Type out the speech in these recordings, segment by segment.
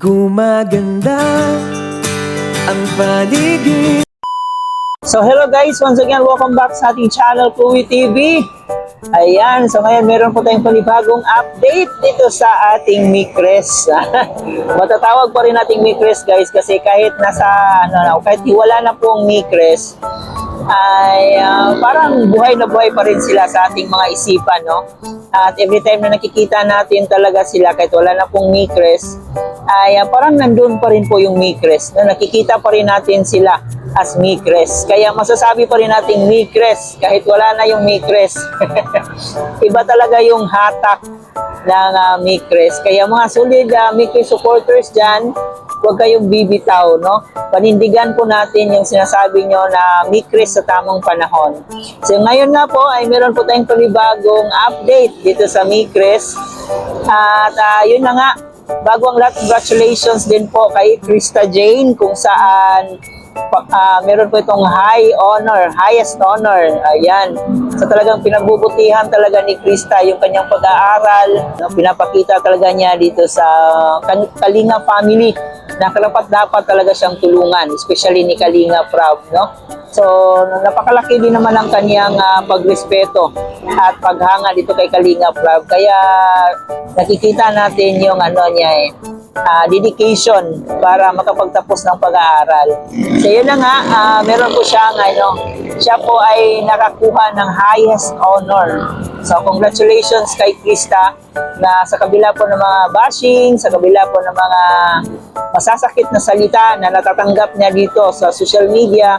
Gumaganda ang paligid. So hello guys, once again welcome back sa ating channel, Chloe TV. Ayan, so ngayon meron po tayong panibagong update dito sa ating Micres. Matatawag pa rin nating Micres guys kasi kahit nasa kahit wala na pong Micres ay parang buhay na buhay pa rin sila sa ating mga isipan, no? At every time na nakikita natin talaga sila kahit wala na pong Micres ay parang nandun pa rin po yung Micres, no? Nakikita pa rin natin sila as Micres. Kaya masasabi pa rin natin Micres kahit wala na yung Micres. Iba talaga yung hatak ng Micres. Kaya mga solid Micres supporters dyan, huwag kayong bibitaw, no? Panindigan po natin yung sinasabi nyo na Micres sa tamang panahon. So ngayon na po ay meron po tayong panibagong update dito sa Micres. At yun na nga, bago ang lahat, congratulations din po kay Krista Jane kung saan meron po itong highest honor. Ayan. So talagang pinagbubutihan talaga ni Krista yung kanyang pag-aaral. Pinapakita talaga niya dito sa Kalinga family na karapat-dapat talaga siyang tulungan, especially ni Kalinga Prab, no? So, napakalaki din naman ang kaniyang pagrespeto at paghanga dito kay Kalinga Prab. Kaya nakikita natin yung dedication para makapagtapos ng pag-aaral. So, yun na nga, meron po siya siya po ay nakakuha ng highest honor. So, congratulations kay Krista na sa kabila po ng mga bashing, sa kabila po ng mga masasakit na salita na natatanggap niya dito sa social media,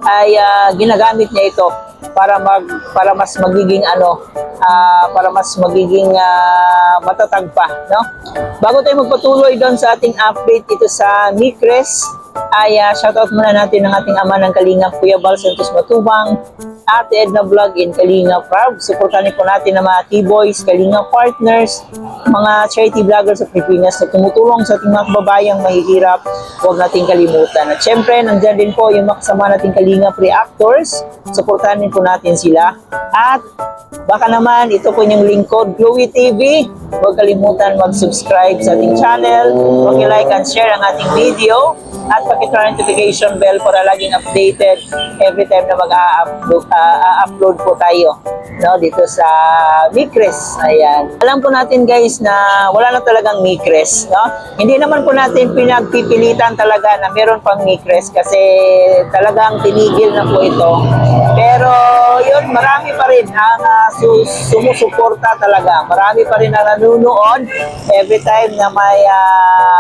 ay ginagamit niya ito para mas magiging matatag pa, no? Bago tayo magpatuloy doon sa ating update dito sa Micres, ay shoutout muna natin ang ating ama ng Kalinga, Kuya Bal Santos Matubang, Ate Edna Vlog in Kalinga Prab. Supportahan po natin ang mga T-Boys, Kalinga Partners, mga charity vloggers sa Pilipinas na tumutulong sa ating mga kababayang mahihirap. Huwag nating kalimutan. At syempre, nandyan din po yung makasama nating Kalinga Pre-Actors. Supportahan din po natin sila. At baka naman, ito po yung lingkod, Chloe TV. Huwag kalimutan mag-subscribe sa ating channel. Huwag i-like and share ang ating video. At pakita notification bell para laging updated every time na mag-upload po tayo, no, dito sa Micres. Ayan. Alam po natin guys na wala na talagang Micres, no? Hindi naman po natin pinagpipilitan talaga na meron pang Micres kasi talagang tinigil na po ito. Pero yun, marami pa rin ang sumusuporta talaga. Marami pa rin ang nanunood every time na may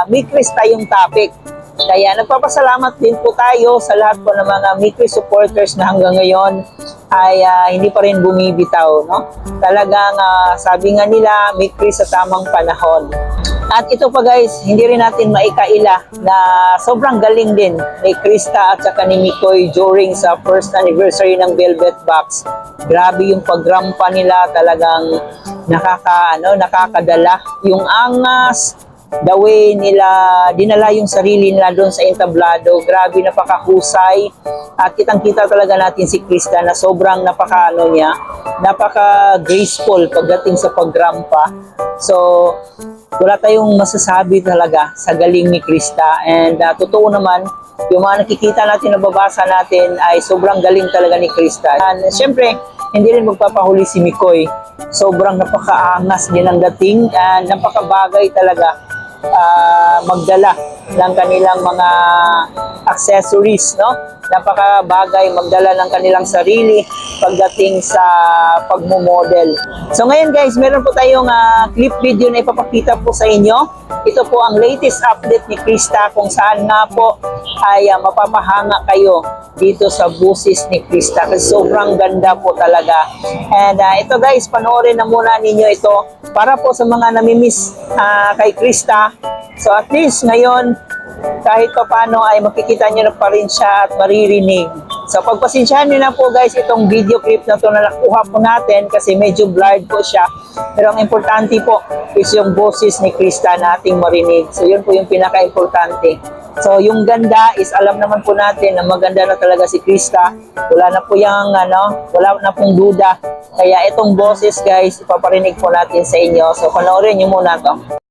Micres tayong topic. Kaya nagpapasalamat din po tayo sa lahat po ng mga Micres supporters na hanggang ngayon ay hindi pa rin bumibitaw, no? Talagang sabi nga nila, Micres sa tamang panahon. At ito pa guys, hindi rin natin maikaila na sobrang galing din ni Krista at saka ni Mikoy during sa first anniversary ng Velvet Box. Grabe yung pagrampa nila, talagang nakakadala. Yung angas, the way nila dinala yung sarili nila doon sa entablado, grabe, napakahusay. At kitang-kita talaga natin si Krista na sobrang napaka-graceful pagdating sa pagrampa. So, wala tayong masasabi talaga sa galing ni Krista. And totoo naman, yung mga nakikita natin, nababasa natin, ay sobrang galing talaga ni Krista. And syempre, hindi rin magpapahuli si Mikoy. Sobrang napakaangas din ang dating, and napakabagay talaga magdala ng kanilang mga accessories, no? Napakabagay magdala ng kanilang sarili pagdating sa pagmo-model. So ngayon guys, meron po tayong clip video na ipapakita po sa inyo. Ito po ang latest update ni Krista kung saan nga po ay mapapahanga kayo dito sa busis ni Krista kasi sobrang ganda po talaga. And ito guys, panoorin na muna ninyo ito para po sa mga namimiss kay Krista. So at least ngayon, kahit pa paano ay makikita nyo na pa rin siya at maririnig. So pagpasensyahan nyo na po guys itong video clip na to na nakuha po natin kasi medyo blurred po siya. Pero ang importante po is yung boses ni Krista na ating marinig. So yun po yung pinaka-importante. So yung ganda is alam naman po natin na maganda na talaga si Krista. Wala na po yung wala na pong duda. Kaya itong boses guys, ipaparinig po natin sa inyo. So panoorin nyo muna to.